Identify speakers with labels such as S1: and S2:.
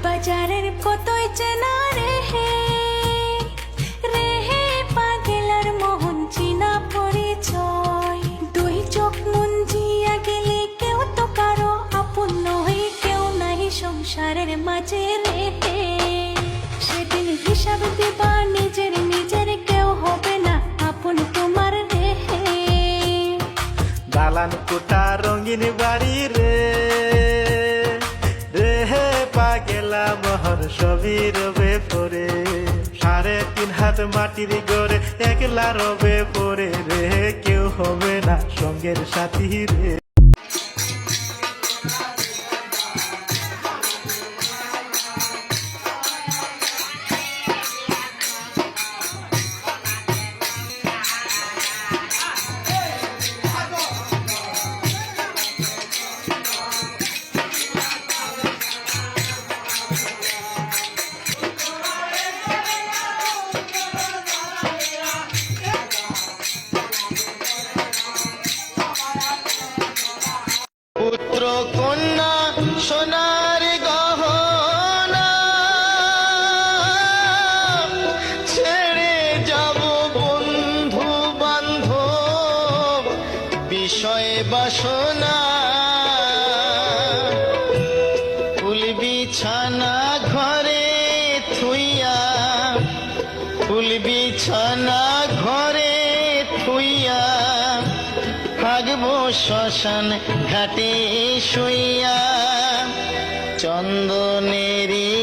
S1: বাজারের কতই চেনা রে হে পাগেলার মোহন চিনা পরিচয়। দুই চোখ মুঞ্জিয়া গেলে কেউ তো কারো আপন নয়, কেউ নাই সংসারের মাঝে রে। সেদিন হিসাব দিবা নিজের নিজের, কেউ হবে না আপন তোমার রে।
S2: দালান কোঠা রঙিন বাড়ি রে হে পাগেলা মোহর সবই রবে পরে। 3.5 হাত মাটির গড়ে একলা রবে পরে রে, কেউ হবে না সঙ্গের সাথী রে।
S3: পুত্র কন্যা সোনার গহনা ছেড়ে যাব বন্ধু বান্ধব বিষয় বাসনা। ফুল বিছানা ঘরে থুইয়া, ফুল বিছানা ঘরে থুইয়া থাকবো শ্মশান ঘাটে শুইয়া। চন্দনেরই